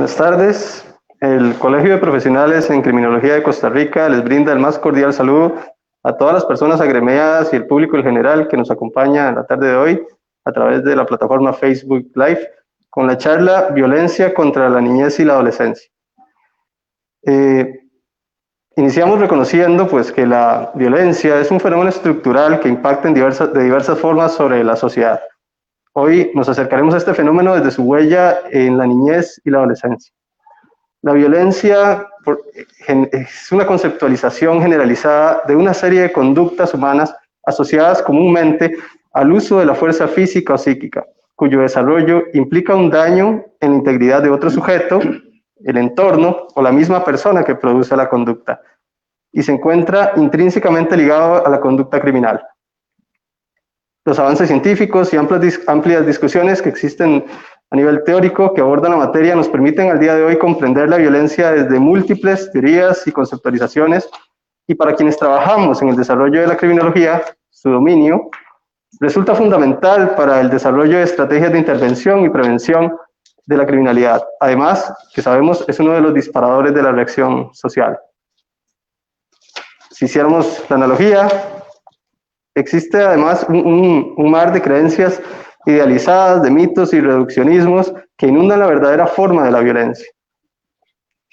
buenas tardes. El Colegio de Profesionales en Criminología de Costa Rica les brinda el más cordial saludo a todas las personas agremiadas y el público en general que nos acompaña en la tarde de hoy a través de la plataforma Facebook Live con la charla Violencia contra la niñez y la adolescencia. Iniciamos reconociendo pues, que la violencia es un fenómeno estructural que impacta de diversas formas sobre la sociedad. Hoy nos acercaremos a este fenómeno desde su huella en la niñez y la adolescencia. La violencia es una conceptualización generalizada de una serie de conductas humanas asociadas comúnmente al uso de la fuerza física o psíquica, cuyo desarrollo implica un daño en la integridad de otro sujeto, el entorno o la misma persona que produce la conducta, y se encuentra intrínsecamente ligado a la conducta criminal. Los avances científicos y amplias discusiones que existen a nivel teórico que abordan la materia nos permiten al día de hoy comprender la violencia desde múltiples teorías y conceptualizaciones, y para quienes trabajamos en el desarrollo de la criminología, su dominio resulta fundamental para el desarrollo de estrategias de intervención y prevención de la criminalidad. Además, que sabemos es uno de los disparadores de la reacción social. Si hiciéramos la analogía, existe además un mar de creencias idealizadas, de mitos y reduccionismos que inundan la verdadera forma de la violencia.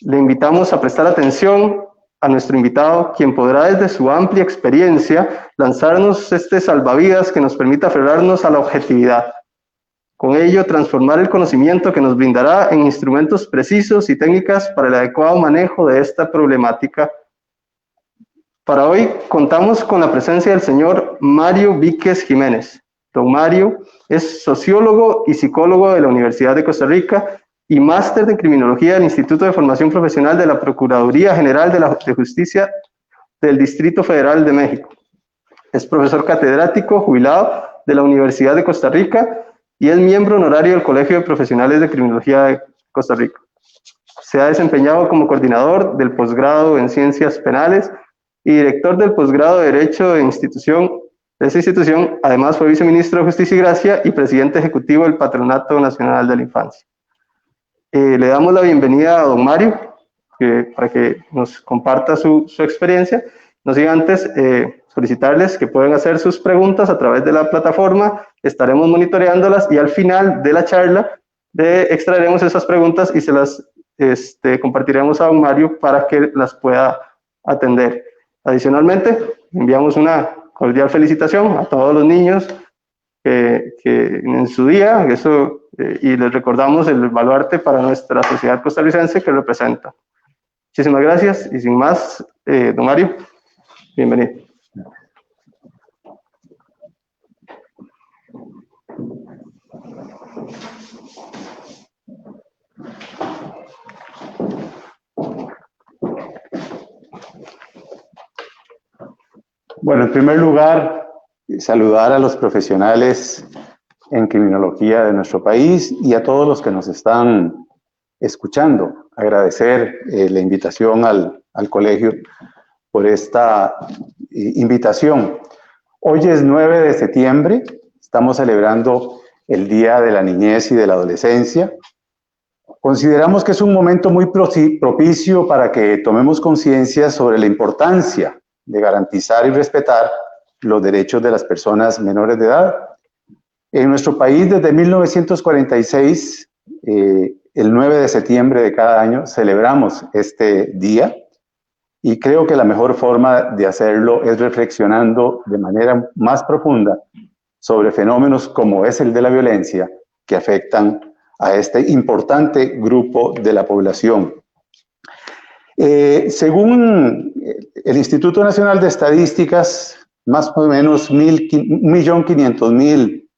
Le invitamos a prestar atención a nuestro invitado, quien podrá desde su amplia experiencia lanzarnos este salvavidas que nos permita aferrarnos a la objetividad. Con ello, transformar el conocimiento que nos brindará en instrumentos precisos y técnicas para el adecuado manejo de esta problemática. Para hoy contamos con la presencia del señor Mario Víquez Jiménez. Don Mario es sociólogo y psicólogo de la Universidad de Costa Rica y máster de criminología del Instituto de Formación Profesional de la Procuraduría General de Justicia del Distrito Federal de México. Es profesor catedrático jubilado de la Universidad de Costa Rica y es miembro honorario del Colegio de Profesionales de Criminología de Costa Rica. Se ha desempeñado como coordinador del posgrado en Ciencias Penales y director del posgrado de Derecho de esa institución. Además fue viceministro de Justicia y Gracia y presidente ejecutivo del Patronato Nacional de la Infancia. Le damos la bienvenida a don Mario para que nos comparta su experiencia. No sin antes solicitarles que pueden hacer sus preguntas a través de la plataforma, estaremos monitoreándolas y al final de la charla extraeremos esas preguntas y se las compartiremos a don Mario para que las pueda atender. Adicionalmente, enviamos una cordial felicitación a todos los niños que en su día, y les recordamos el baluarte para nuestra sociedad costarricense que representa. Muchísimas gracias y sin más, don Mario, bienvenido. Bueno, en primer lugar, saludar a los profesionales en criminología de nuestro país y a todos los que nos están escuchando. Agradecer la invitación al colegio por esta invitación. Hoy es 9 de septiembre, estamos celebrando el Día de la Niñez y de la Adolescencia. Consideramos que es un momento muy propicio para que tomemos conciencia sobre la importancia de garantizar y respetar los derechos de las personas menores de edad. En nuestro país, desde 1946, el 9 de septiembre de cada año, celebramos este día y creo que la mejor forma de hacerlo es reflexionando de manera más profunda sobre fenómenos como es el de la violencia que afectan a este importante grupo de la población. Según el Instituto Nacional de Estadísticas, más o menos 1.500.000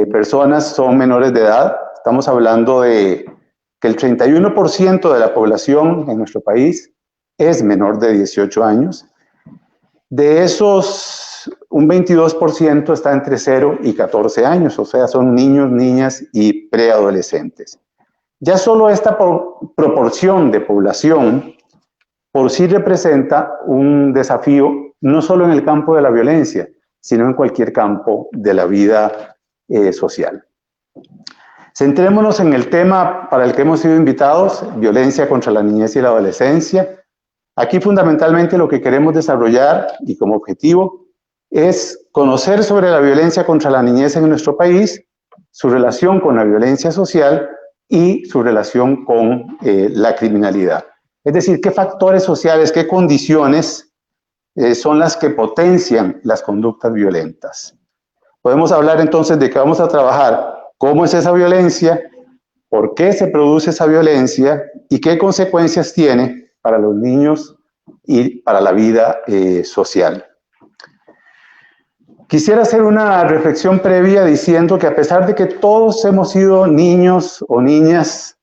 personas son menores de edad. Estamos hablando de que el 31% de la población en nuestro país es menor de 18 años. De esos, un 22% está entre 0 y 14 años, o sea, son niños, niñas y preadolescentes. Ya solo esta proporción de población por sí representa un desafío, no solo en el campo de la violencia, sino en cualquier campo de la vida social. Centrémonos en el tema para el que hemos sido invitados, violencia contra la niñez y la adolescencia. Aquí fundamentalmente lo que queremos desarrollar y como objetivo es conocer sobre la violencia contra la niñez en nuestro país, su relación con la violencia social y su relación con la criminalidad. Es decir, qué factores sociales, qué condiciones son las que potencian las conductas violentas. Podemos hablar entonces de que vamos a trabajar cómo es esa violencia, por qué se produce esa violencia y qué consecuencias tiene para los niños y para la vida social. Quisiera hacer una reflexión previa diciendo que a pesar de que todos hemos sido niños o niñas,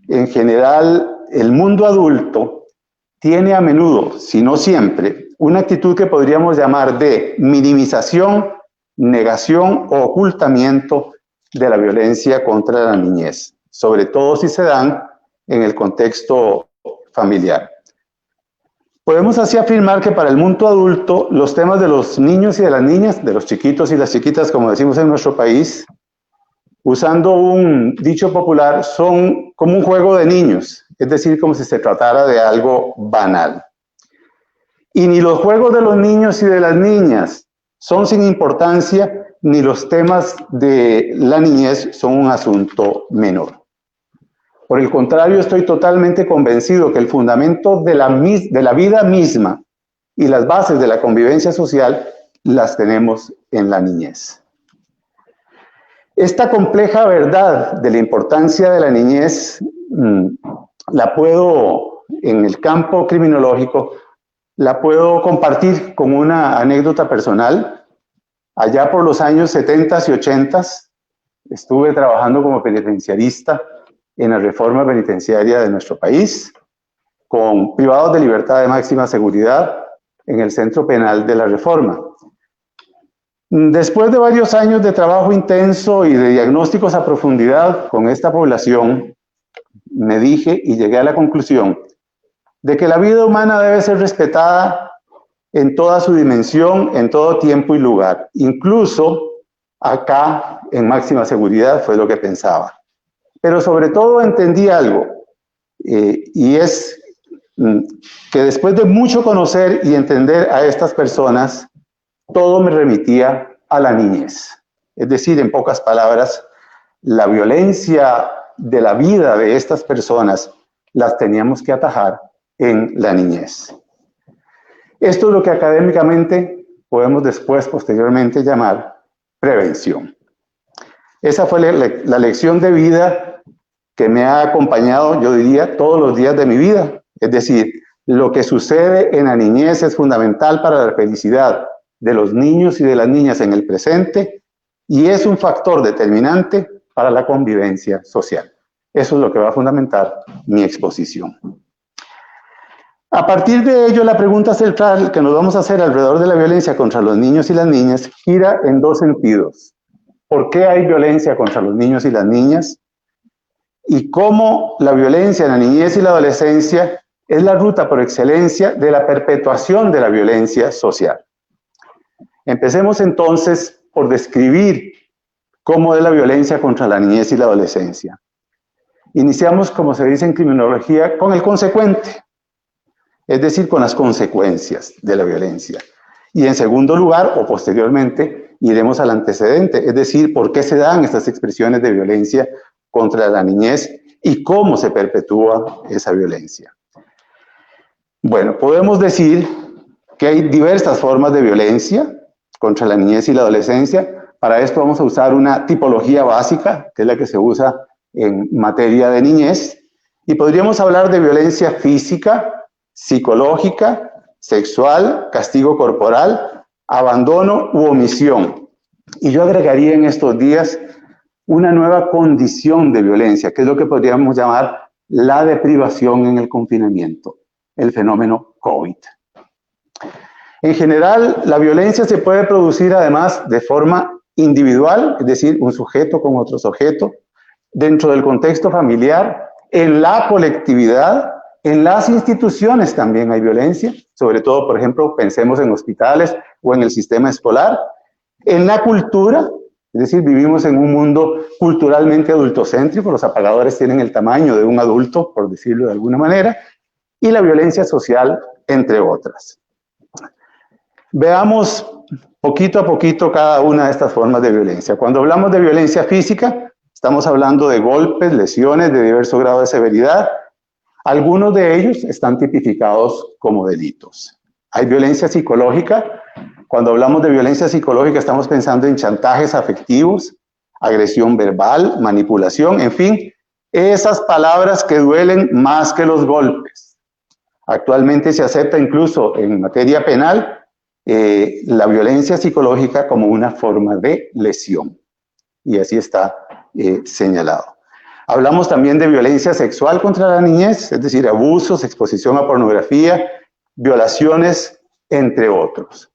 en general el mundo adulto tiene a menudo, si no siempre, una actitud que podríamos llamar de minimización, negación o ocultamiento de la violencia contra la niñez, sobre todo si se dan en el contexto familiar. Podemos así afirmar que para el mundo adulto los temas de los niños y de las niñas, de los chiquitos y las chiquitas, como decimos en nuestro país, usando un dicho popular, son como un juego de niños, es decir, como si se tratara de algo banal. Y ni los juegos de los niños y de las niñas son sin importancia, ni los temas de la niñez son un asunto menor. Por el contrario, estoy totalmente convencido que el fundamento de la vida misma y las bases de la convivencia social las tenemos en la niñez. Esta compleja verdad de la importancia de la niñez la puedo, en el campo criminológico, la puedo compartir con una anécdota personal. Allá por los años 70 y 80 estuve trabajando como penitenciarista en la reforma penitenciaria de nuestro país, con privados de libertad de máxima seguridad en el Centro Penal de la Reforma. Después de varios años de trabajo intenso y de diagnósticos a profundidad con esta población, me dije y llegué a la conclusión de que la vida humana debe ser respetada en toda su dimensión, en todo tiempo y lugar. Incluso acá, en máxima seguridad, fue lo que pensaba. Pero sobre todo entendí algo, y es que después de mucho conocer y entender a estas personas, todo me remitía a la niñez. Es decir, en pocas palabras, la violencia de la vida de estas personas las teníamos que atajar en la niñez. Esto es lo que académicamente podemos después, posteriormente, llamar prevención. Esa fue la lección de vida que me ha acompañado, yo diría, todos los días de mi vida. Es decir, lo que sucede en la niñez es fundamental para la felicidad de los niños y de las niñas en el presente y es un factor determinante para la convivencia social. Eso es lo que va a fundamentar mi exposición. A partir de ello, la pregunta central que nos vamos a hacer alrededor de la violencia contra los niños y las niñas gira en dos sentidos. ¿Por qué hay violencia contra los niños y las niñas? Y cómo la violencia en la niñez y la adolescencia es la ruta por excelencia de la perpetuación de la violencia social. Empecemos entonces por describir cómo es la violencia contra la niñez y la adolescencia. Iniciamos, como se dice en criminología, con el consecuente, es decir, con las consecuencias de la violencia. Y en segundo lugar, o posteriormente, iremos al antecedente, es decir, por qué se dan estas expresiones de violencia contra la niñez y cómo se perpetúa esa violencia. Bueno, podemos decir que hay diversas formas de violencia contra la niñez y la adolescencia. Para esto vamos a usar una tipología básica, que es la que se usa en materia de niñez, y podríamos hablar de violencia física, psicológica, sexual, castigo corporal, abandono u omisión. Y yo agregaría en estos días una nueva condición de violencia, que es lo que podríamos llamar la deprivación en el confinamiento, el fenómeno COVID. En general, la violencia se puede producir además de forma individual, es decir, un sujeto con otro sujeto, dentro del contexto familiar, en la colectividad, en las instituciones también hay violencia, sobre todo, por ejemplo, pensemos en hospitales o en el sistema escolar, en la cultura, Es decir, vivimos en un mundo culturalmente adultocéntrico, los apagadores tienen el tamaño de un adulto, por decirlo de alguna manera, y la violencia social, entre otras. Veamos poquito a poquito cada una de estas formas de violencia. Cuando hablamos de violencia física, estamos hablando de golpes, lesiones de diverso grado de severidad. Algunos de ellos están tipificados como delitos. Hay violencia psicológica. Cuando hablamos de violencia psicológica estamos pensando en chantajes afectivos, agresión verbal, manipulación, en fin, esas palabras que duelen más que los golpes. Actualmente se acepta incluso en materia penal la violencia psicológica como una forma de lesión. Y así está señalado. Hablamos también de violencia sexual contra la niñez, es decir, abusos, exposición a pornografía, violaciones, entre otros.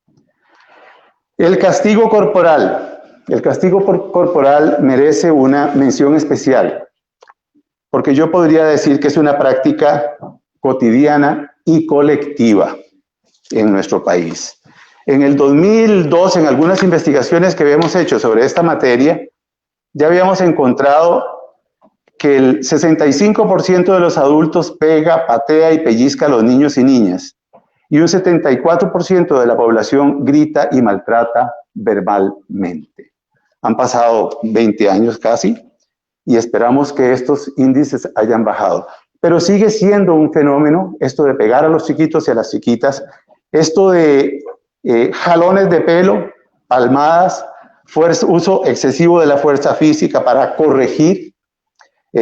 El castigo corporal. El castigo corporal merece una mención especial, porque yo podría decir que es una práctica cotidiana y colectiva en nuestro país. En el 2002, en algunas investigaciones que habíamos hecho sobre esta materia, ya habíamos encontrado que el 65% de los adultos pega, patea y pellizca a los niños y niñas, y un 74% de la población grita y maltrata verbalmente. Han pasado 20 años casi, y esperamos que estos índices hayan bajado. Pero sigue siendo un fenómeno esto de pegar a los chiquitos y a las chiquitas, esto de jalones de pelo, palmadas, uso excesivo de la fuerza física para corregir,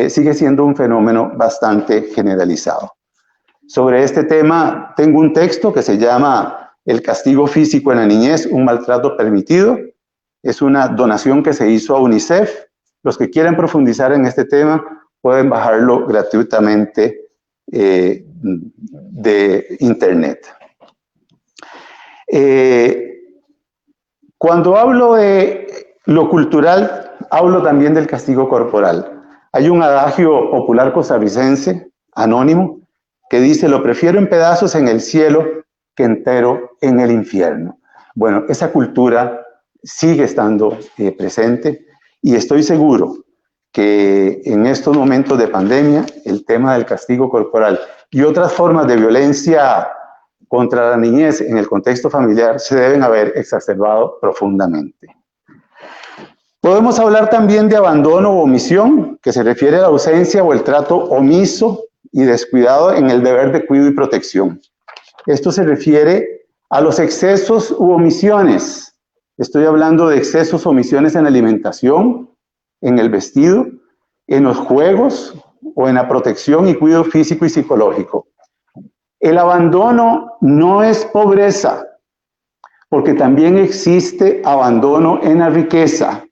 sigue siendo un fenómeno bastante generalizado. Sobre este tema tengo un texto que se llama El castigo físico en la niñez, un maltrato permitido. Es una donación que se hizo a UNICEF. Los que quieran profundizar en este tema pueden bajarlo gratuitamente de internet. Cuando hablo de lo cultural, hablo también del castigo corporal. Hay un adagio popular costarricense, anónimo, que dice: lo prefiero en pedazos en el cielo que entero en el infierno. Bueno, esa cultura sigue estando presente, y estoy seguro que en estos momentos de pandemia el tema del castigo corporal y otras formas de violencia contra la niñez en el contexto familiar se deben haber exacerbado profundamente. Podemos hablar también de abandono o omisión, que se refiere a la ausencia o el trato omiso y descuidado en el deber de cuidado y protección. Esto se refiere a los excesos u omisiones. Estoy hablando de excesos o omisiones en la alimentación, en el vestido, en los juegos o en la protección y cuidado físico y psicológico. El abandono no es pobreza, porque también existe abandono en la riqueza,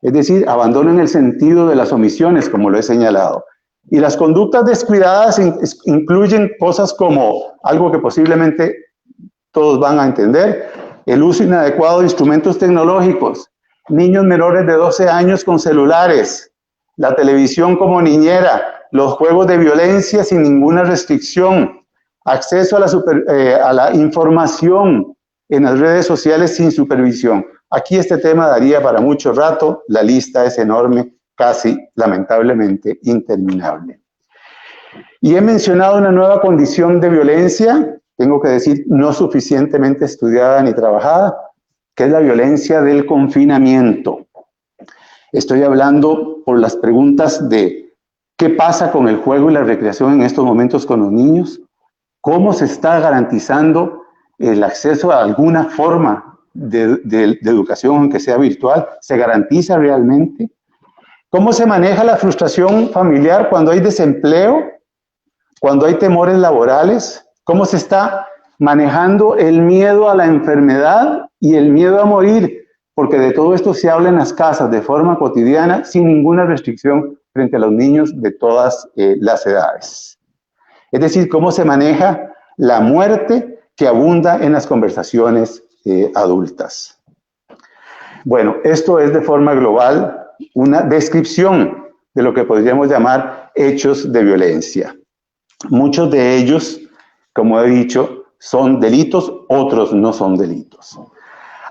es decir, abandono en el sentido de las omisiones, como lo he señalado. Y las conductas descuidadas incluyen cosas como algo que posiblemente todos van a entender: el uso inadecuado de instrumentos tecnológicos, niños menores de 12 años con celulares, la televisión como niñera, los juegos de violencia sin ninguna restricción, acceso a la información en las redes sociales sin supervisión. Aquí este tema daría para mucho rato, la lista es enorme, casi lamentablemente interminable. Y he mencionado una nueva condición de violencia, tengo que decir no suficientemente estudiada ni trabajada, que es la violencia del confinamiento. Estoy hablando por las preguntas de qué pasa con el juego y la recreación en estos momentos con los niños, cómo se está garantizando el acceso a alguna forma de educación, aunque sea virtual, se garantiza realmente, cómo se maneja la frustración familiar cuando hay desempleo, cuando hay temores laborales, cómo se está manejando el miedo a la enfermedad y el miedo a morir, porque de todo esto se habla en las casas de forma cotidiana sin ninguna restricción frente a los niños de todas las edades. Es decir, cómo se maneja la muerte que abunda en las conversaciones adultas. Bueno, esto es de forma global una descripción de lo que podríamos llamar hechos de violencia. Muchos de ellos, como he dicho, son delitos, otros no son delitos.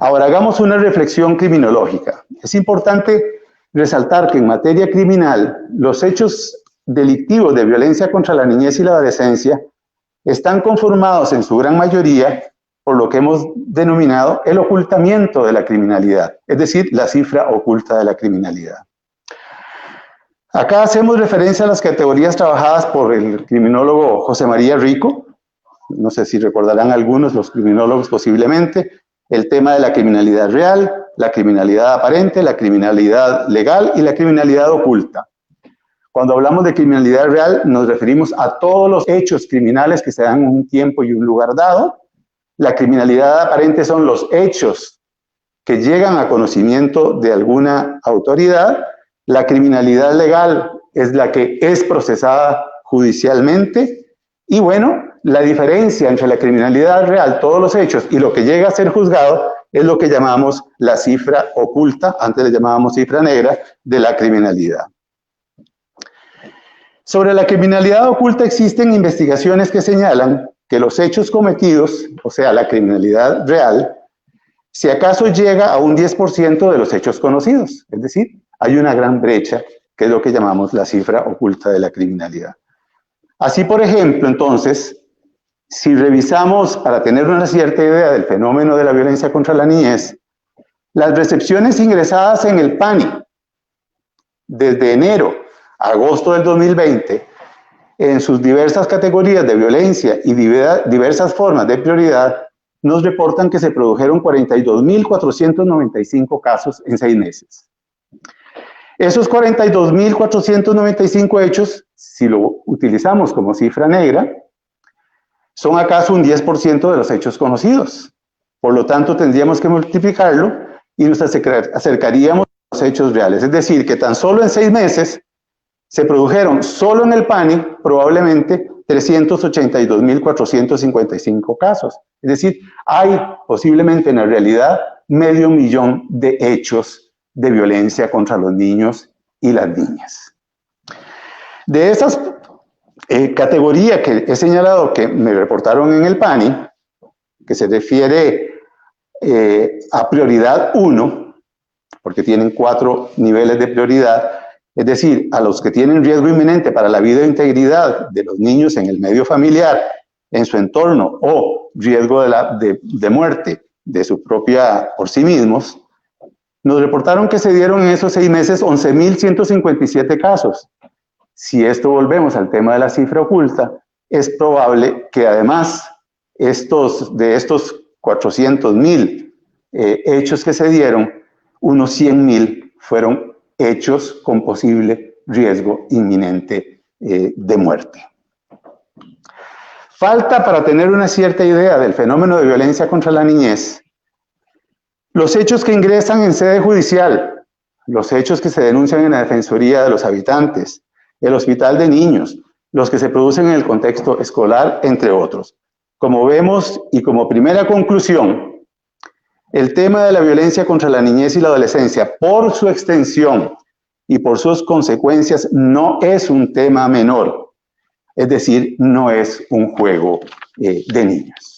Ahora, hagamos una reflexión criminológica. Es importante resaltar que en materia criminal, los hechos delictivos de violencia contra la niñez y la adolescencia están conformados en su gran mayoría por lo que hemos denominado el ocultamiento de la criminalidad, es decir, la cifra oculta de la criminalidad. Acá hacemos referencia a las categorías trabajadas por el criminólogo José María Rico, no sé si recordarán algunos, los criminólogos posiblemente, el tema de la criminalidad real, la criminalidad aparente, la criminalidad legal y la criminalidad oculta. Cuando hablamos de criminalidad real, nos referimos a todos los hechos criminales que se dan en un tiempo y un lugar dado. La criminalidad aparente son los hechos que llegan a conocimiento de alguna autoridad. La criminalidad legal es la que es procesada judicialmente. Y bueno, la diferencia entre la criminalidad real, todos los hechos, y lo que llega a ser juzgado es lo que llamamos la cifra oculta, antes le llamábamos cifra negra, de la criminalidad. Sobre la criminalidad oculta existen investigaciones que señalan que los hechos cometidos, o sea, la criminalidad real, si acaso llega a un 10% de los hechos conocidos. Es decir, hay una gran brecha, que es lo que llamamos la cifra oculta de la criminalidad. Así, por ejemplo, entonces, si revisamos para tener una cierta idea del fenómeno de la violencia contra la niñez, las recepciones ingresadas en el PANI desde enero a agosto del 2020, en sus diversas categorías de violencia y diversas formas de prioridad, nos reportan que se produjeron 42.495 casos en 6 meses. Esos 42.495 hechos, si lo utilizamos como cifra negra, son acaso un 10% de los hechos conocidos. Por lo tanto, tendríamos que multiplicarlo y nos acercaríamos a los hechos reales. Es decir, que tan solo en 6 meses se produjeron solo en el PANI probablemente 382.455 casos. Es decir, hay posiblemente en la realidad 500.000 de hechos de violencia contra los niños y las niñas. De esas categorías que he señalado que me reportaron en el PANI, que se refiere a prioridad 1, porque tienen 4 niveles de prioridad, es decir, a los que tienen riesgo inminente para la vida e integridad de los niños en el medio familiar, en su entorno, o riesgo de muerte de su propia por sí mismos, nos reportaron que se dieron en esos 6 meses 11.157 casos. Si esto volvemos al tema de la cifra oculta, es probable que además de estos 400.000 hechos que se dieron, unos 100.000 fueron hechos con posible riesgo inminente de muerte. Falta para tener una cierta idea del fenómeno de violencia contra la niñez los hechos que ingresan en sede judicial, los hechos que se denuncian en la Defensoría de los Habitantes, el Hospital de Niños, los que se producen en el contexto escolar, entre otros. Como vemos y como primera conclusión, el tema de la violencia contra la niñez y la adolescencia, por su extensión y por sus consecuencias, no es un tema menor. Es decir, no es un juego de niños.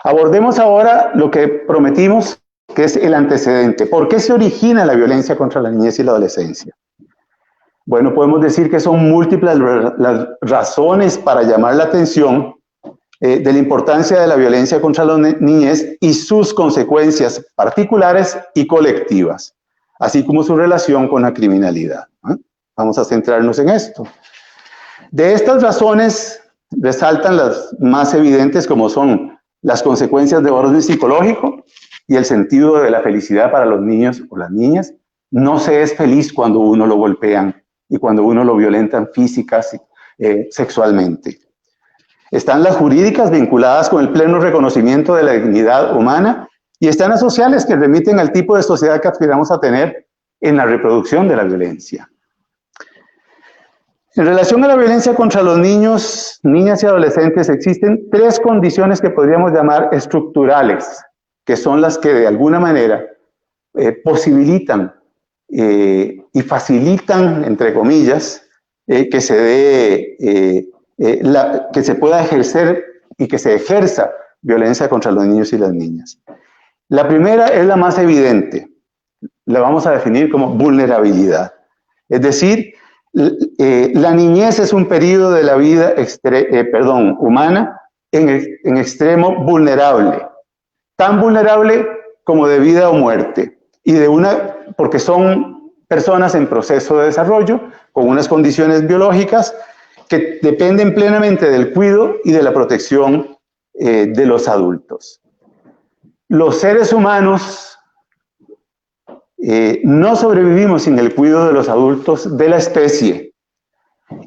Abordemos ahora lo que prometimos, que es el antecedente. ¿Por qué se origina la violencia contra la niñez y la adolescencia? Bueno, podemos decir que son múltiples las razones para llamar la atención de la importancia de la violencia contra la niñez y sus consecuencias particulares y colectivas, así como su relación con la criminalidad. Vamos a centrarnos en esto. De estas razones resaltan las más evidentes, como son las consecuencias de orden psicológico y el sentido de la felicidad para los niños o las niñas. No se es feliz cuando uno lo golpean y cuando uno lo violentan física, sexualmente. Están las jurídicas vinculadas con el pleno reconocimiento de la dignidad humana y están las sociales que remiten al tipo de sociedad que aspiramos a tener en la reproducción de la violencia. En relación a la violencia contra los niños, niñas y adolescentes, existen 3 condiciones que podríamos llamar estructurales, que son las que de alguna manera posibilitan y facilitan, entre comillas, que se pueda ejercer y que se ejerza violencia contra los niños y las niñas. La primera es la más evidente, la vamos a definir como vulnerabilidad. Es decir, la niñez es un periodo de la vida humana en extremo vulnerable, tan vulnerable como de vida o muerte, porque son personas en proceso de desarrollo, con unas condiciones biológicas que dependen plenamente del cuidado y de la protección de los adultos. Los seres humanos no sobrevivimos sin el cuidado de los adultos de la especie,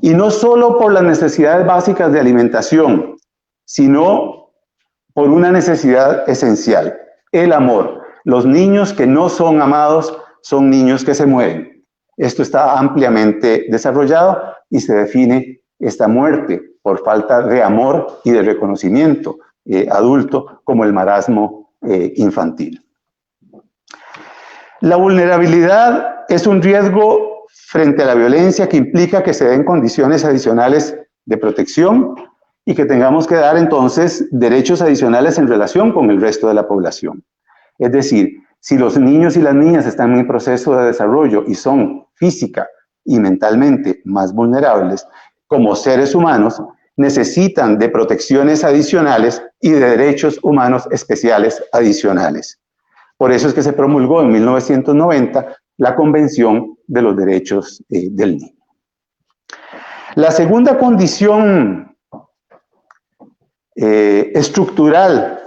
y no solo por las necesidades básicas de alimentación, sino por una necesidad esencial, el amor. Los niños que no son amados son niños que se mueren. Esto está ampliamente desarrollado y se define esta muerte por falta de amor y de reconocimiento adulto como el marasmo infantil. La vulnerabilidad es un riesgo frente a la violencia que implica que se den condiciones adicionales de protección y que tengamos que dar entonces derechos adicionales en relación con el resto de la población. Es decir, si los niños y las niñas están en proceso de desarrollo y son física y mentalmente más vulnerables, como seres humanos, necesitan de protecciones adicionales y de derechos humanos especiales adicionales. Por eso es que se promulgó en 1990 la Convención de los Derechos del Niño. La segunda condición estructural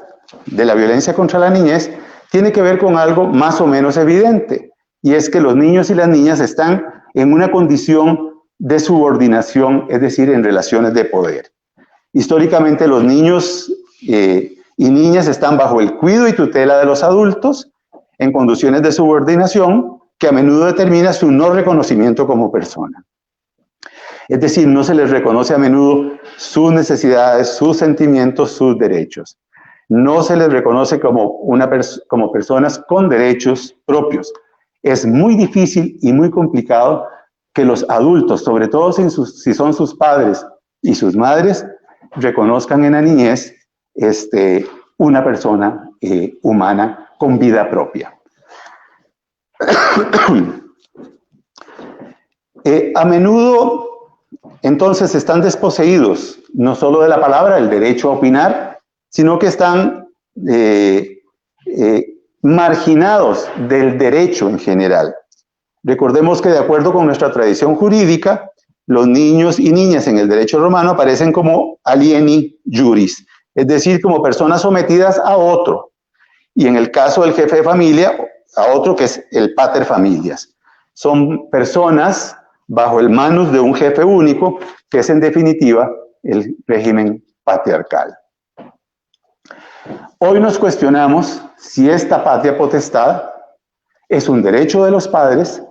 de la violencia contra la niñez tiene que ver con algo más o menos evidente, y es que los niños y las niñas están en una condición de subordinación, es decir, en relaciones de poder. Históricamente los niños y niñas están bajo el cuidado y tutela de los adultos en condiciones de subordinación que a menudo determina su no reconocimiento como persona. Es decir, no se les reconoce a menudo sus necesidades, sus sentimientos, sus derechos. No se les reconoce como personas con derechos propios. Es muy difícil y muy complicado que los adultos, sobre todo si son sus padres y sus madres, reconozcan en la niñez una persona humana con vida propia. A menudo, entonces, están desposeídos no solo de la palabra, el derecho a opinar, sino que están marginados del derecho en general. Recordemos que de acuerdo con nuestra tradición jurídica, los niños y niñas en el derecho romano aparecen como alieni juris, es decir, como personas sometidas a otro. Y en el caso del jefe de familia, a otro que es el pater familias. Son personas bajo el manus de un jefe único, que es en definitiva el régimen patriarcal. Hoy nos cuestionamos si esta patria potestad es un derecho de los padres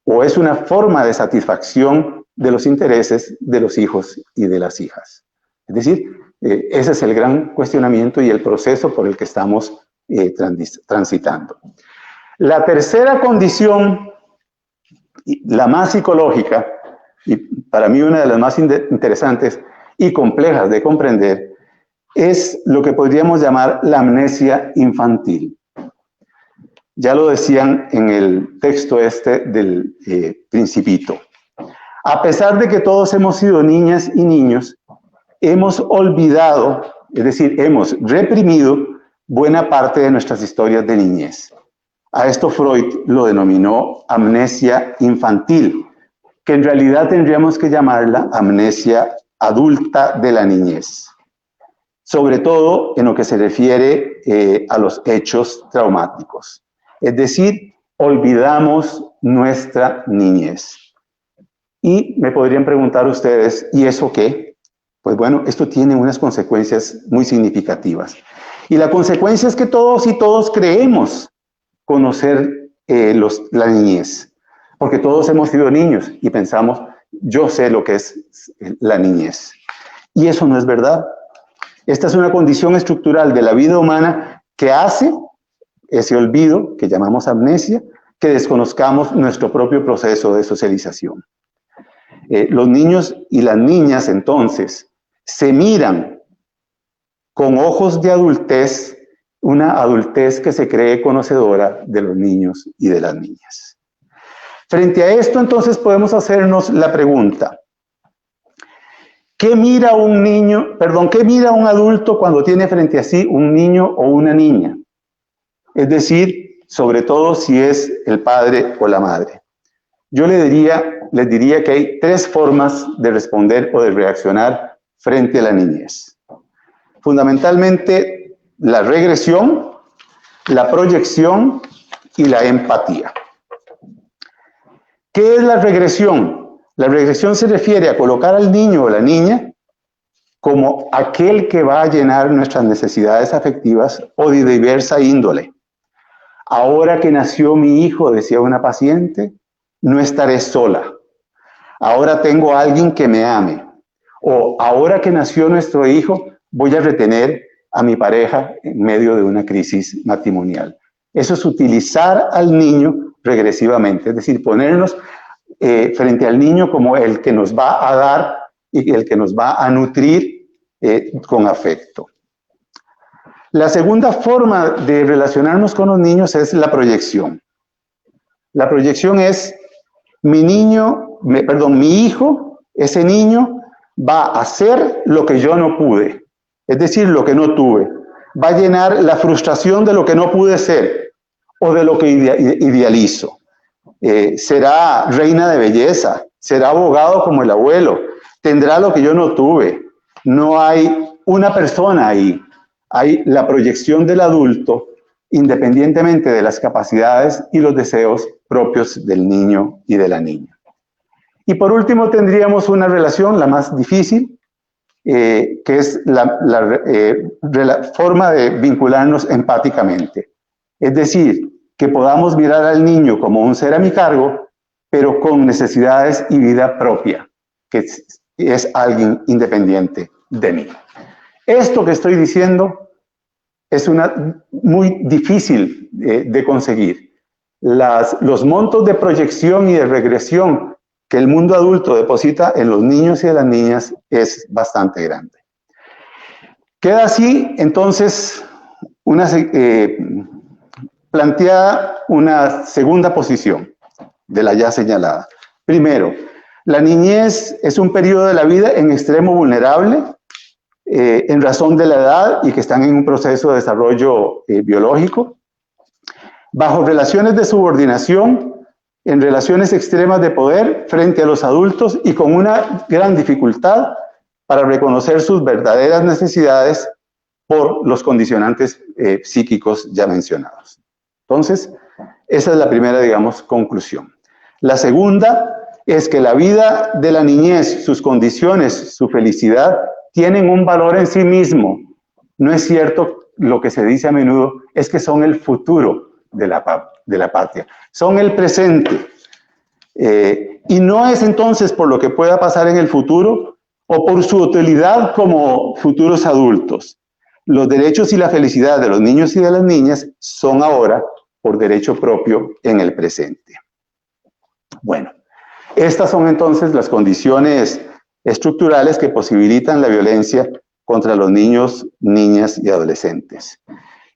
o es una forma de satisfacción de los intereses de los hijos y de las hijas. Es decir, ese es el gran cuestionamiento y el proceso por el que estamos transitando. La tercera condición, la más psicológica, y para mí una de las más interesantes y complejas de comprender, es lo que podríamos llamar la amnesia infantil. Ya lo decían en el texto del Principito. A pesar de que todos hemos sido niñas y niños, hemos olvidado, es decir, hemos reprimido buena parte de nuestras historias de niñez. A esto Freud lo denominó amnesia infantil, que en realidad tendríamos que llamarla amnesia adulta de la niñez, sobre todo en lo que se refiere a los hechos traumáticos. Es decir, olvidamos nuestra niñez. Y me podrían preguntar ustedes, ¿y eso qué? Pues bueno, esto tiene unas consecuencias muy significativas. Y la consecuencia es que todos y todos creemos conocer la niñez, porque todos hemos sido niños y pensamos, yo sé lo que es la niñez. Y eso no es verdad. Esta es una condición estructural de la vida humana que hace ese olvido, que llamamos amnesia, que desconozcamos nuestro propio proceso de socialización. Los niños y las niñas, entonces, se miran con ojos de adultez, una adultez que se cree conocedora de los niños y de las niñas. Frente a esto, entonces, podemos hacernos la pregunta: ¿qué mira un adulto cuando tiene frente a sí un niño o una niña? Es decir, sobre todo si es el padre o la madre. Yo les diría que hay 3 formas de responder o de reaccionar frente a la niñez. Fundamentalmente, la regresión, la proyección y la empatía. ¿Qué es la regresión? La regresión se refiere a colocar al niño o la niña como aquel que va a llenar nuestras necesidades afectivas o de diversa índole. Ahora que nació mi hijo, decía una paciente, no estaré sola. Ahora tengo a alguien que me ame. O ahora que nació nuestro hijo, voy a retener a mi pareja en medio de una crisis matrimonial. Eso es utilizar al niño regresivamente, es decir, ponernos frente al niño como el que nos va a dar y el que nos va a nutrir con afecto. La segunda forma de relacionarnos con los niños es la proyección. La proyección es mi hijo, ese niño va a hacer lo que yo no pude, es decir, lo que no tuve. Va a llenar la frustración de lo que no pude ser o de lo que idealizo. Será reina de belleza, será abogado como el abuelo, tendrá lo que yo no tuve. No hay una persona ahí, hay la proyección del adulto independientemente de las capacidades y los deseos propios del niño y de la niña. Y por último tendríamos una relación, la más difícil, que es la forma de vincularnos empáticamente. Es decir, que podamos mirar al niño como un ser a mi cargo, pero con necesidades y vida propia, que es alguien independiente de mí. Esto que estoy diciendo es muy difícil de conseguir. Los montos de proyección y de regresión que el mundo adulto deposita en los niños y en las niñas es bastante grande. Queda así, entonces, planteada una segunda posición de la ya señalada. Primero, la niñez es un periodo de la vida en extremo vulnerable, en razón de la edad y que están en un proceso de desarrollo biológico, bajo relaciones de subordinación, en relaciones extremas de poder frente a los adultos y con una gran dificultad para reconocer sus verdaderas necesidades por los condicionantes psíquicos ya mencionados. Entonces, esa es la primera, digamos, conclusión. La segunda es que la vida de la niñez, sus condiciones, su felicidad, tienen un valor en sí mismo. No es cierto lo que se dice a menudo, es que son el futuro de la patria, son el presente. Y no es entonces por lo que pueda pasar en el futuro o por su utilidad como futuros adultos. Los derechos y la felicidad de los niños y de las niñas son ahora por derecho propio en el presente. Bueno, estas son entonces las condiciones estructurales que posibilitan la violencia contra los niños, niñas y adolescentes.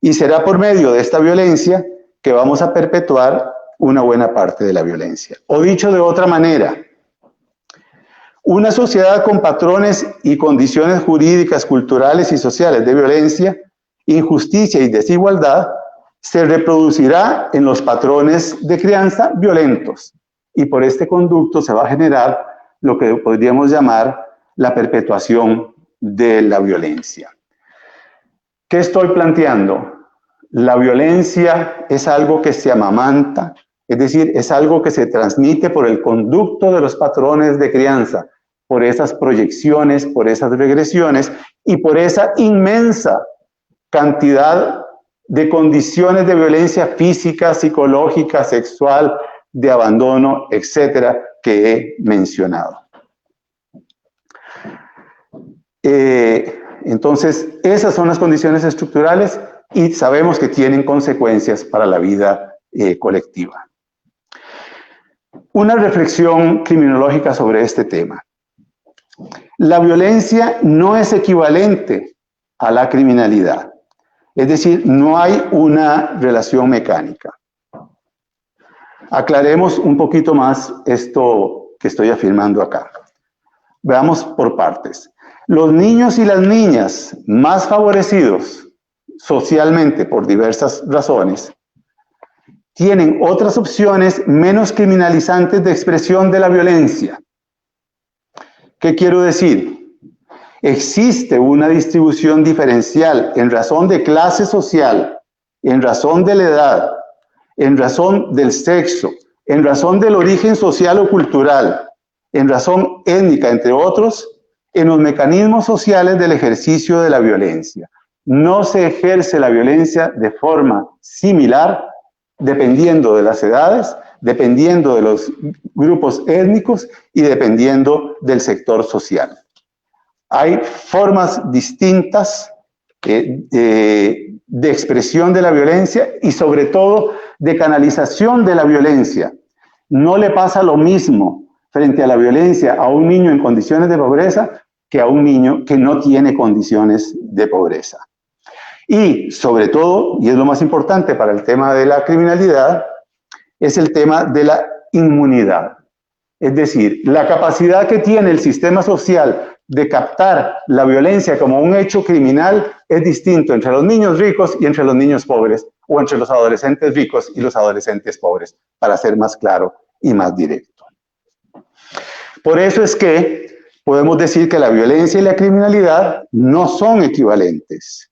Y será por medio de esta violencia que vamos a perpetuar una buena parte de la violencia. O dicho de otra manera, una sociedad con patrones y condiciones jurídicas, culturales y sociales de violencia, injusticia y desigualdad se reproducirá en los patrones de crianza violentos. Y por este conducto se va a generar lo que podríamos llamar la perpetuación de la violencia. ¿Qué estoy planteando? La violencia es algo que se amamanta, es decir, es algo que se transmite por el conducto de los patrones de crianza, por esas proyecciones, por esas regresiones y por esa inmensa cantidad de condiciones de violencia física, psicológica, sexual, de abandono, etcétera, que he mencionado. Entonces, esas son las condiciones estructurales y sabemos que tienen consecuencias para la vida colectiva. Una reflexión criminológica sobre este tema. La violencia no es equivalente a la criminalidad. Es decir, no hay una relación mecánica. Aclaremos un poquito más esto que estoy afirmando acá. Veamos por partes. Los niños y las niñas más favorecidos socialmente por diversas razones tienen otras opciones menos criminalizantes de expresión de la violencia. ¿Qué quiero decir? Existe una distribución diferencial en razón de clase social, en razón de la edad, en razón del sexo, en razón del origen social o cultural, en razón étnica, entre otros, en los mecanismos sociales del ejercicio de la violencia. No se ejerce la violencia de forma similar dependiendo de las edades, dependiendo de los grupos étnicos y dependiendo del sector social. Hay formas distintas de expresión de la violencia y sobre todo de canalización de la violencia. No le pasa lo mismo frente a la violencia a un niño en condiciones de pobreza que a un niño que no tiene condiciones de pobreza. Y sobre todo, y es lo más importante para el tema de la criminalidad, es el tema de la inmunidad. Es decir, la capacidad que tiene el sistema social de captar la violencia como un hecho criminal es distinto entre los niños ricos y entre los niños pobres, o entre los adolescentes ricos y los adolescentes pobres, para ser más claro y más directo. Por eso es que podemos decir que la violencia y la criminalidad no son equivalentes.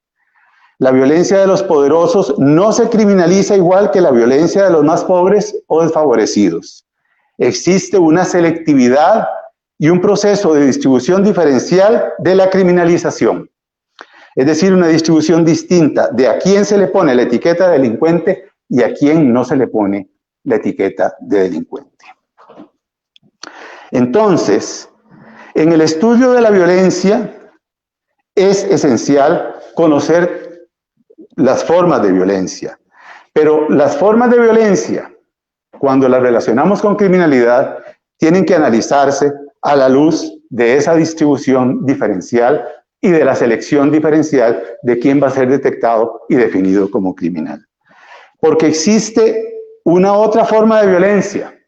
La violencia de los poderosos no se criminaliza igual que la violencia de los más pobres o desfavorecidos. Existe una selectividad y un proceso de distribución diferencial de la criminalización. Es decir, una distribución distinta de a quién se le pone la etiqueta de delincuente y a quién no se le pone la etiqueta de delincuente. Entonces, en el estudio de la violencia es esencial conocer las formas de violencia, pero las formas de violencia, cuando las relacionamos con criminalidad, tienen que analizarse a la luz de esa distribución diferencial y de la selección diferencial de quién va a ser detectado y definido como criminal. Porque existe una otra forma de violencia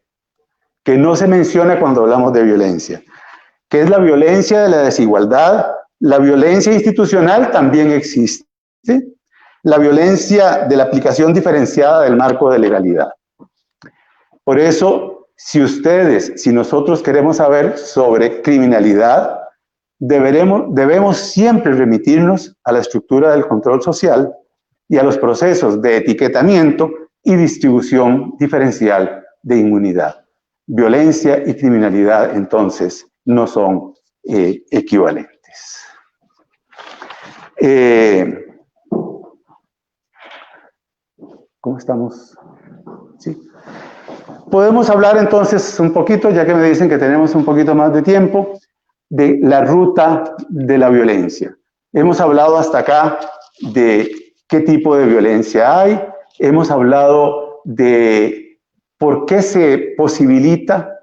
que no se menciona cuando hablamos de violencia, que es la violencia de la desigualdad. La violencia institucional también existe. La violencia de la aplicación diferenciada del marco de legalidad. Por eso, si nosotros queremos saber sobre criminalidad, debemos siempre remitirnos a la estructura del control social y a los procesos de etiquetamiento y distribución diferencial de inmunidad. Violencia y criminalidad, entonces, no son equivalentes. ¿Cómo estamos? Sí. Podemos hablar entonces un poquito, ya que me dicen que tenemos un poquito más de tiempo, de la ruta de la violencia. Hemos hablado hasta acá de qué tipo de violencia hay, hemos hablado de por qué se posibilita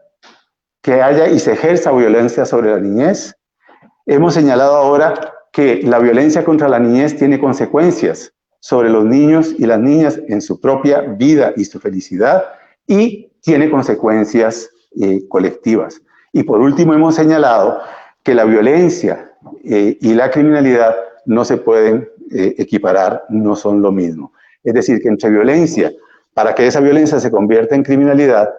que haya y se ejerza violencia sobre la niñez. Hemos señalado ahora que la violencia contra la niñez tiene consecuencias sobre los niños y las niñas en su propia vida y su felicidad, y tiene consecuencias colectivas. Y por último hemos señalado que la violencia y la criminalidad no se pueden equiparar, no son lo mismo. Es decir, que entre violencia, para que esa violencia se convierta en criminalidad,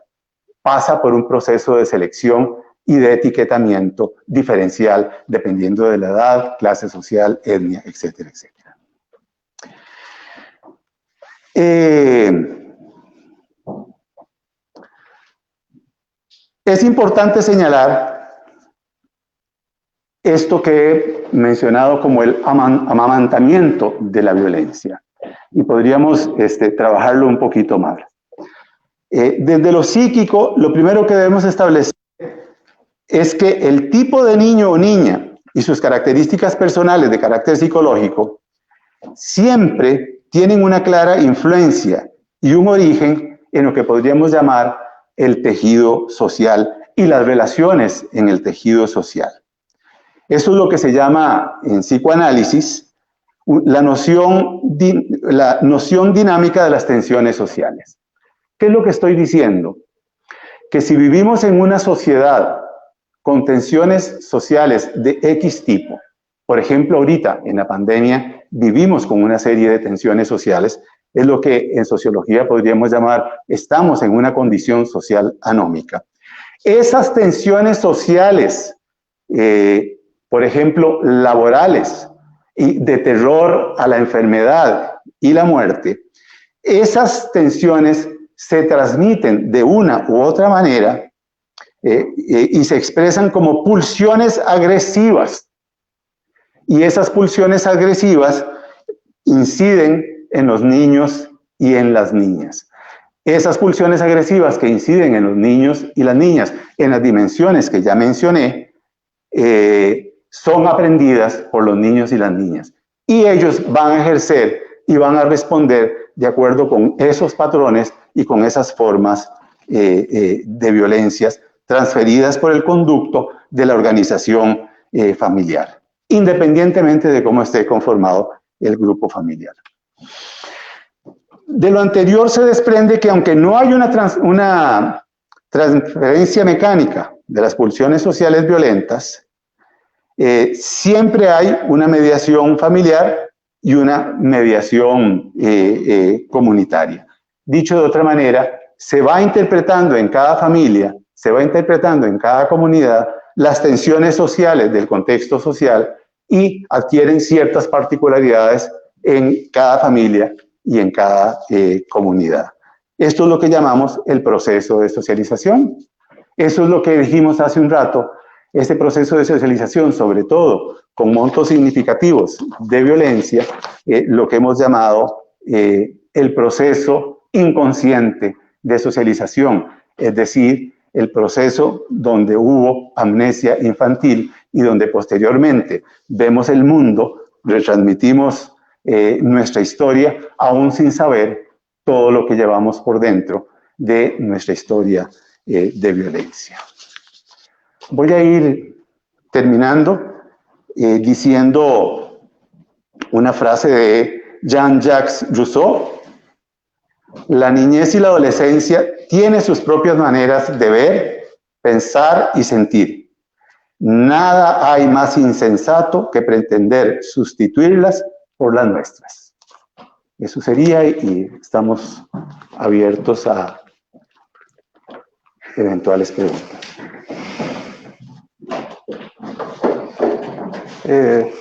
pasa por un proceso de selección y de etiquetamiento diferencial dependiendo de la edad, clase social, etnia, etcétera, etcétera. Es importante señalar esto que he mencionado como el amamantamiento de la violencia, y podríamos trabajarlo un poquito más. Desde lo psíquico, lo primero que debemos establecer es que el tipo de niño o niña y sus características personales de carácter psicológico siempre tienen una clara influencia y un origen en lo que podríamos llamar el tejido social y las relaciones en el tejido social. Eso es lo que se llama en psicoanálisis la noción dinámica de las tensiones sociales. ¿Qué es lo que estoy diciendo? Que si vivimos en una sociedad con tensiones sociales de X tipo, por ejemplo, ahorita en la pandemia vivimos con una serie de tensiones sociales, es lo que en sociología podríamos llamar, estamos en una condición social anómica. Esas tensiones sociales, por ejemplo, laborales, y de terror a la enfermedad y la muerte, esas tensiones se transmiten de una u otra manera y se expresan como pulsiones agresivas. Y esas pulsiones agresivas inciden en los niños y en las niñas. Esas pulsiones agresivas que inciden en los niños y las niñas en las dimensiones que ya mencioné, son aprendidas por los niños y las niñas. Y ellos van a ejercer y van a responder de acuerdo con esos patrones y con esas formas de violencias transferidas por el conducto de la organización familiar, independientemente de cómo esté conformado el grupo familiar. De lo anterior se desprende que aunque no hay una transferencia mecánica de las pulsiones sociales violentas, siempre hay una mediación familiar y una mediación comunitaria. Dicho de otra manera, se va interpretando en cada familia, se va interpretando en cada comunidad las tensiones sociales del contexto social y adquieren ciertas particularidades en cada familia y en cada comunidad. Esto es lo que llamamos el proceso de socialización. Eso es lo que dijimos hace un rato, este proceso de socialización, sobre todo con montos significativos de violencia, lo que hemos llamado el proceso inconsciente de socialización, es decir, el proceso donde hubo amnesia infantil y donde posteriormente vemos el mundo, retransmitimos nuestra historia, aún sin saber todo lo que llevamos por dentro de nuestra historia de violencia. Voy a ir terminando diciendo una frase de Jean-Jacques Rousseau: la niñez y la adolescencia tienen sus propias maneras de ver, pensar y sentir. Nada hay más insensato que pretender sustituirlas por las nuestras. Eso sería, y estamos abiertos a eventuales preguntas.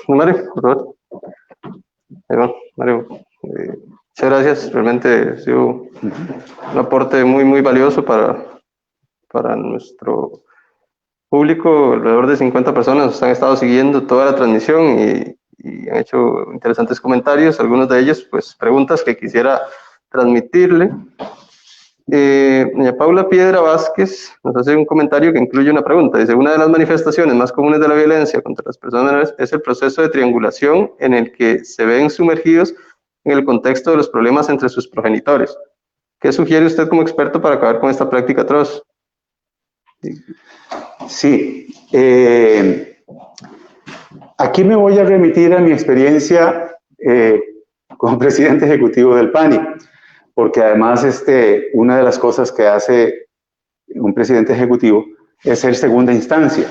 Mario, por favor. Mario, muchas gracias. Realmente ha sido un aporte muy, muy valioso para nuestro público. Alrededor de 50 personas han estado siguiendo toda la transmisión y han hecho interesantes comentarios, algunos de ellos, pues, preguntas que quisiera transmitirle. Doña Paula Piedra Vázquez nos hace un comentario que incluye una pregunta. Dice: una de las manifestaciones más comunes de la violencia contra las personas es el proceso de triangulación en el que se ven sumergidos en el contexto de los problemas entre sus progenitores. ¿Qué sugiere usted como experto para acabar con esta práctica atroz? Sí, aquí me voy a remitir a mi experiencia como presidente ejecutivo del PANI, porque además una de las cosas que hace un presidente ejecutivo es ser segunda instancia.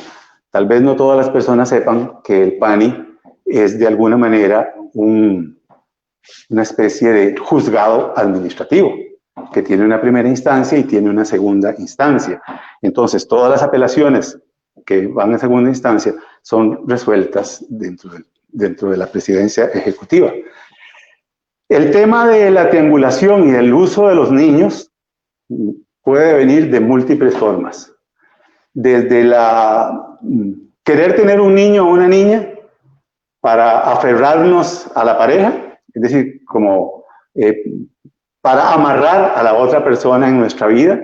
Tal vez no todas las personas sepan que el PANI es de alguna manera una especie de juzgado administrativo, que tiene una primera instancia y tiene una segunda instancia. Entonces, todas las apelaciones que van a segunda instancia son resueltas dentro de la presidencia ejecutiva. El tema de la triangulación y del uso de los niños puede venir de múltiples formas. Desde querer tener un niño o una niña para aferrarnos a la pareja, es decir, como para amarrar a la otra persona en nuestra vida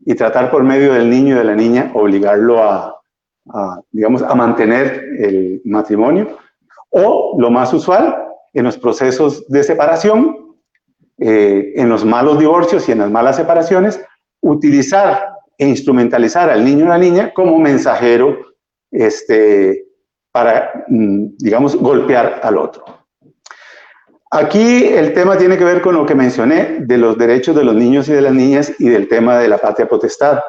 y tratar por medio del niño y de la niña obligarlo a mantener el matrimonio, o lo más usual, en los procesos de separación, en los malos divorcios y en las malas separaciones, utilizar e instrumentalizar al niño o la niña como mensajero para, golpear al otro. Aquí el tema tiene que ver con lo que mencioné de los derechos de los niños y de las niñas y del tema de la patria potestad.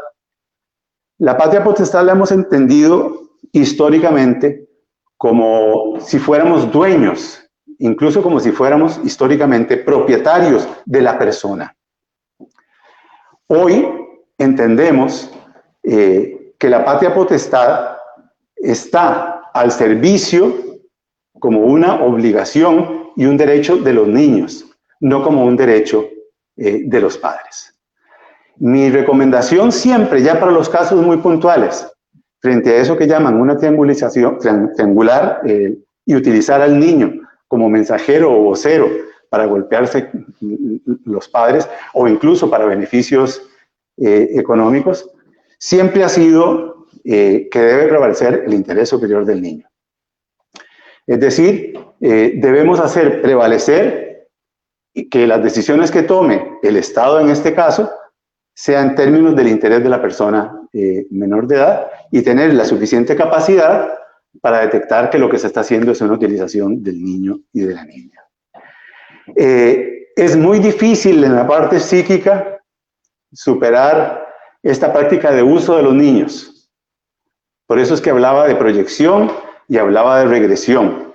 La patria potestad la hemos entendido históricamente como si fuéramos dueños, incluso como si fuéramos históricamente propietarios de la persona. Hoy entendemos que la patria potestad está al servicio como una obligación y un derecho de los niños, no como un derecho de los padres. Mi recomendación siempre, ya para los casos muy puntuales, frente a eso que llaman una triangulización triangular y utilizar al niño como mensajero o vocero para golpearse los padres o incluso para beneficios económicos, siempre ha sido que debe prevalecer el interés superior del niño. Es decir, debemos hacer prevalecer que las decisiones que tome el Estado en este caso sean en términos del interés de la persona menor de edad y tener la suficiente capacidad para detectar que lo que se está haciendo es una utilización del niño y de la niña. Es muy difícil en la parte psíquica superar esta práctica de uso de los niños. Por eso es que hablaba de proyección y hablaba de regresión.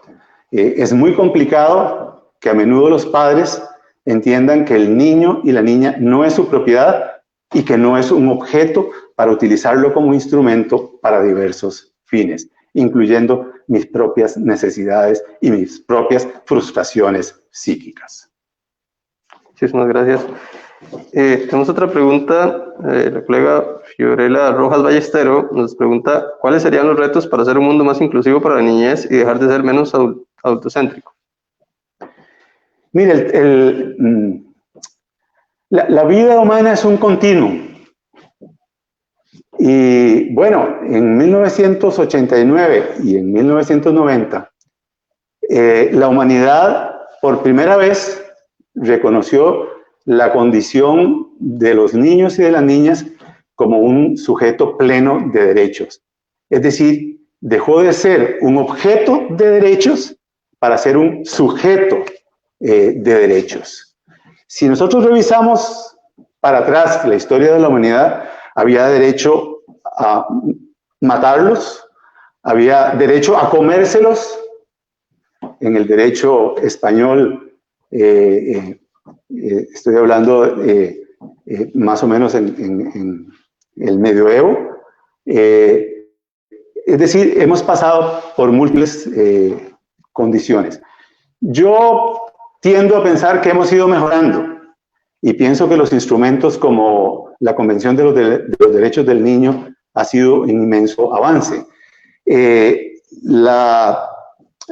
Es muy complicado que a menudo los padres entiendan que el niño y la niña no es su propiedad y que no es un objeto para utilizarlo como instrumento para diversos fines, incluyendo mis propias necesidades y mis propias frustraciones psíquicas. Muchísimas gracias. Tenemos otra pregunta. La colega Fiorella Rojas Ballestero nos pregunta ¿cuáles serían los retos para hacer un mundo más inclusivo para la niñez y dejar de ser menos adultocéntrico? Mire, la vida humana es un continuo. Y bueno, en 1989 y en 1990, la humanidad por primera vez reconoció la condición de los niños y de las niñas como un sujeto pleno de derechos. Es decir, dejó de ser un objeto de derechos para ser un sujeto de derechos. Si nosotros revisamos para atrás la historia de la humanidad, había derecho a matarlos, había derecho a comérselos. En el derecho español, estoy hablando más o menos en el medioevo. Es decir, hemos pasado por múltiples condiciones. Yo tiendo a pensar que hemos ido mejorando y pienso que los instrumentos como la Convención de los Derechos del Niño ha sido un inmenso avance.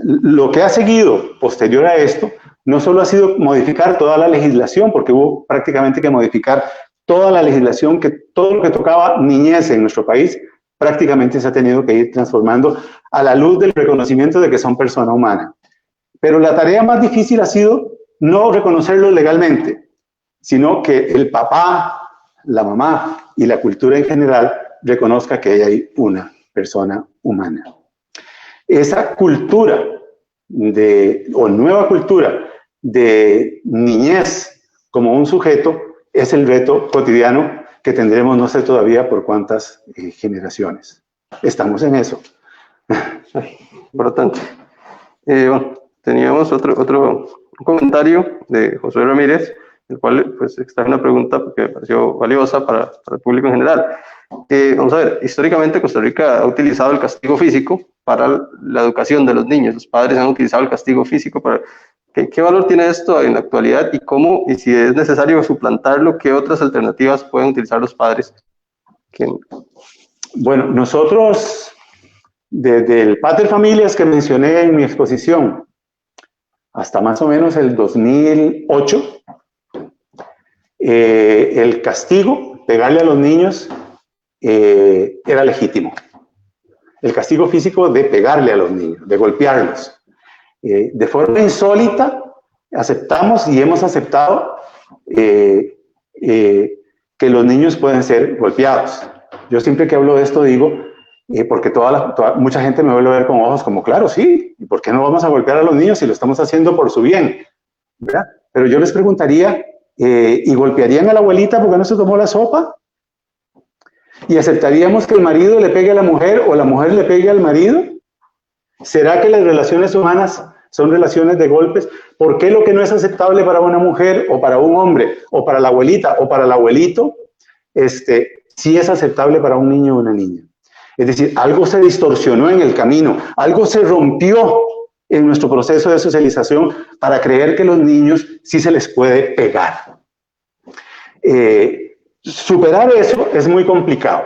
Lo que ha seguido posterior a esto no solo ha sido modificar toda la legislación, porque hubo prácticamente que modificar toda la legislación, que todo lo que tocaba niñez en nuestro país prácticamente se ha tenido que ir transformando a la luz del reconocimiento de que son persona humana. Pero la tarea más difícil ha sido no reconocerlo legalmente, sino que el papá, la mamá y la cultura en general reconozca que hay una persona humana. Esa cultura o nueva cultura de niñez como un sujeto es el reto cotidiano que tendremos no sé todavía por cuántas generaciones. Estamos en eso. Importante. Bueno, teníamos otro comentario de José Ramírez, el cual pues extrae una pregunta porque me pareció valiosa para el público en general. Vamos a ver, históricamente Costa Rica ha utilizado el castigo físico para la educación de los niños. Los padres han utilizado el castigo físico para... ¿Qué valor tiene esto en la actualidad y cómo, y si es necesario suplantarlo, qué otras alternativas pueden utilizar los padres? Bueno, nosotros, desde el Pater Familias que mencioné en mi exposición, hasta más o menos el 2008, el castigo, pegarle a los niños, era legítimo. El castigo físico de pegarle a los niños, de golpearlos. De forma insólita, aceptamos y hemos aceptado que los niños pueden ser golpeados. Yo siempre que hablo de esto digo, porque mucha gente me vuelve a ver con ojos como, claro, sí, ¿y por qué no vamos a golpear a los niños si lo estamos haciendo por su bien? ¿verdad? Pero yo les preguntaría, ¿y golpearían a la abuelita porque no se tomó la sopa? ¿Y aceptaríamos que el marido le pegue a la mujer o la mujer le pegue al marido? ¿Será que las relaciones humanas son relaciones de golpes? ¿Por qué lo que no es aceptable para una mujer o para un hombre o para la abuelita o para el abuelito, sí es aceptable para un niño o una niña? Es decir, algo se distorsionó en el camino, algo se rompió en nuestro proceso de socialización para creer que los niños sí se les puede pegar. Superar eso es muy complicado.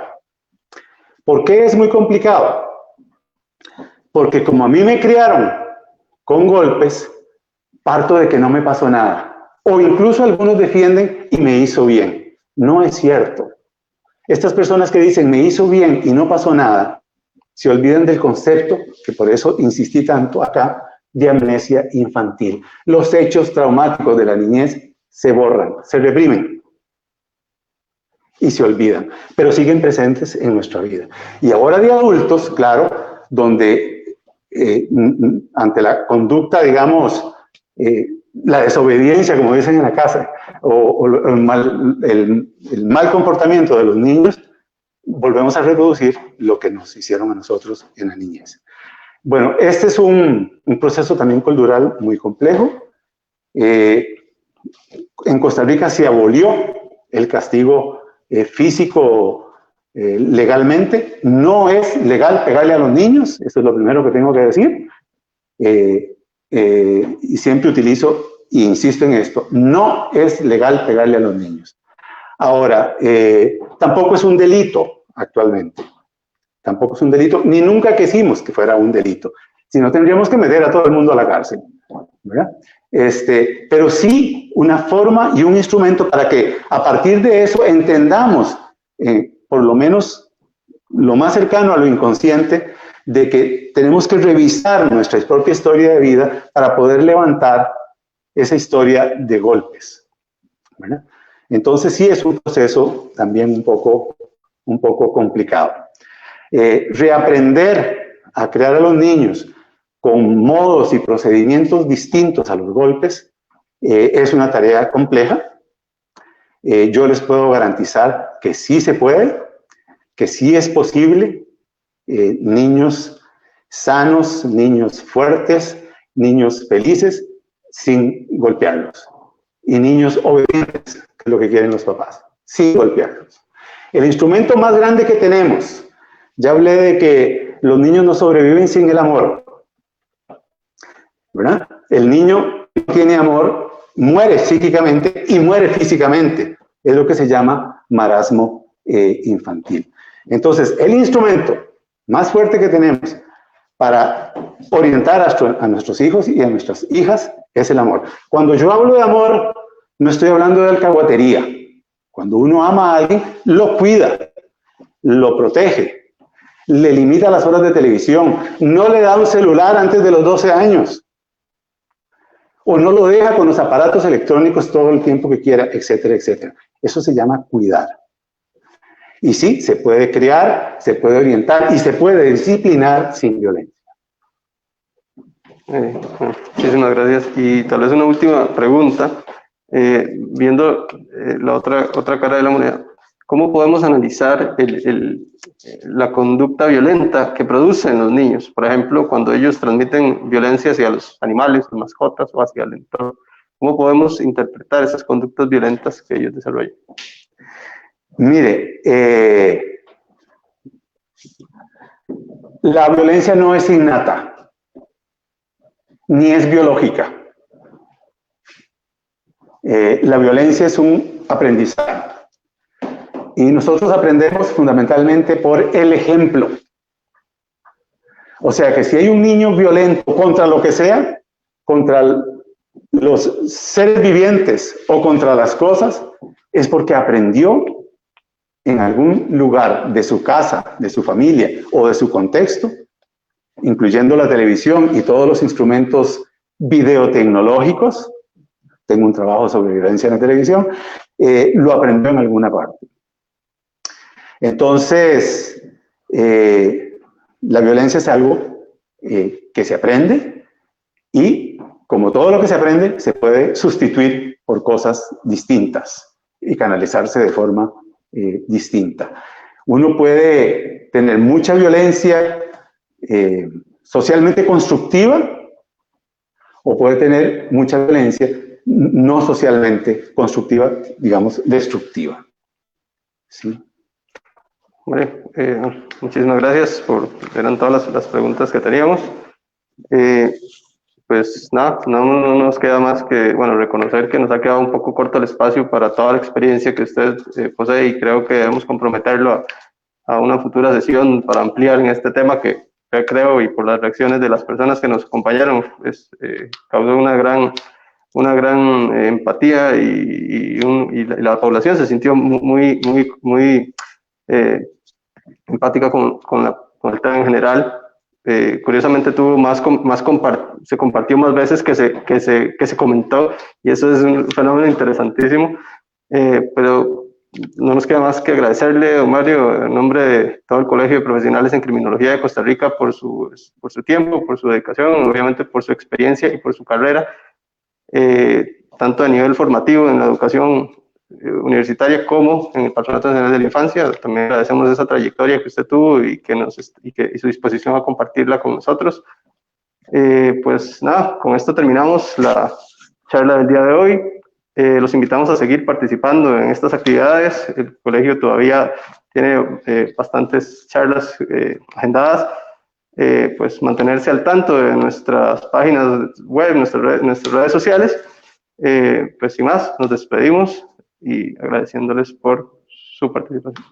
¿Por qué es muy complicado? Porque como a mí me criaron con golpes, parto de que no me pasó nada. O incluso algunos defienden y me hizo bien. No es cierto. Estas personas que dicen me hizo bien y no pasó nada, se olvidan del concepto, que por eso insistí tanto acá, de amnesia infantil. Los hechos traumáticos de la niñez se borran, se reprimen y se olvidan, pero siguen presentes en nuestra vida. Y ahora de adultos, claro, donde ante la conducta, digamos, la desobediencia, como dicen en la casa, o el mal comportamiento de los niños, volvemos a reproducir lo que nos hicieron a nosotros en la niñez. Bueno, este es un proceso también cultural muy complejo. En Costa Rica se abolió el castigo físico legalmente. No es legal pegarle a los niños, eso es lo primero que tengo que decir. Y siempre utilizo e insisto en esto, no es legal pegarle a los niños. Ahora, tampoco es un delito actualmente. Tampoco es un delito, ni nunca quisimos que fuera un delito. Si no, tendríamos que meter a todo el mundo a la cárcel, ¿verdad? Pero sí una forma y un instrumento para que a partir de eso entendamos, por lo menos lo más cercano a lo inconsciente, de que tenemos que revisar nuestra propia historia de vida para poder levantar esa historia de golpes, ¿verdad? Entonces sí es un proceso también un poco complicado. Reaprender a crear a los niños con modos y procedimientos distintos a los golpes es una tarea compleja. Yo les puedo garantizar que sí se puede, que sí es posible. Niños sanos, niños fuertes, niños felices, sin golpearlos. Y niños obedientes, que es lo que quieren los papás, sin golpearlos. El instrumento más grande que tenemos, ya hablé de que los niños no sobreviven sin el amor, ¿verdad? El niño que no tiene amor muere psíquicamente y muere físicamente. Es lo que se llama marasmo infantil. Entonces, el instrumento más fuerte que tenemos para orientar a nuestros hijos y a nuestras hijas es el amor. Cuando yo hablo de amor, no estoy hablando de alcahuetería. Cuando uno ama a alguien, lo cuida, lo protege, le limita las horas de televisión, no le da un celular antes de los 12 años, o no lo deja con los aparatos electrónicos todo el tiempo que quiera, etcétera, etcétera. Eso se llama cuidar. Y sí, se puede criar, se puede orientar y se puede disciplinar sin violencia. Muchísimas gracias. Y tal vez una última pregunta, viendo la otra cara de la moneda. ¿Cómo podemos analizar la conducta violenta que producen los niños? Por ejemplo, cuando ellos transmiten violencia hacia los animales, las mascotas o hacia el entorno. ¿Cómo podemos interpretar esas conductas violentas que ellos desarrollan? Mire, la violencia no es innata, ni es biológica. La violencia es un aprendizaje. Y nosotros aprendemos fundamentalmente por el ejemplo. O sea que si hay un niño violento contra lo que sea, contra los seres vivientes o contra las cosas, es porque aprendió en algún lugar de su casa, de su familia o de su contexto, incluyendo la televisión y todos los instrumentos videotecnológicos. Tengo un trabajo sobre violencia en la televisión, lo aprendió en alguna parte. Entonces, la violencia es algo que se aprende y como todo lo que se aprende, se puede sustituir por cosas distintas y canalizarse de forma distinta. Uno puede tener mucha violencia socialmente constructiva o puede tener mucha violencia no socialmente constructiva, digamos, destructiva. ¿Sí? Bueno, muchísimas gracias eran todas las preguntas que teníamos. Pues nada, no nos queda más que, bueno, reconocer que nos ha quedado un poco corto el espacio para toda la experiencia que usted posee, y creo que debemos comprometerlo a una futura sesión para ampliar en este tema que creo, y por las reacciones de las personas que nos acompañaron, causó una gran empatía, y la población se sintió muy empática con el tema en general. Curiosamente se compartió más veces que se comentó, y eso es un fenómeno interesantísimo. Pero no nos queda más que agradecerle, don Mario, en nombre de todo el Colegio de Profesionales en Criminología de Costa Rica, por su tiempo, por su dedicación, obviamente por su experiencia y por su carrera, tanto a nivel formativo en la educación universitaria como en el Patronato Nacional de la Infancia. También agradecemos esa trayectoria que usted tuvo y su disposición a compartirla con nosotros. Pues nada, con esto terminamos la charla del día de hoy. Los invitamos a seguir participando en estas actividades. El colegio todavía tiene bastantes charlas agendadas. Pues mantenerse al tanto de nuestras páginas web, nuestras redes sociales. Pues sin más, nos despedimos y agradeciéndoles por su participación.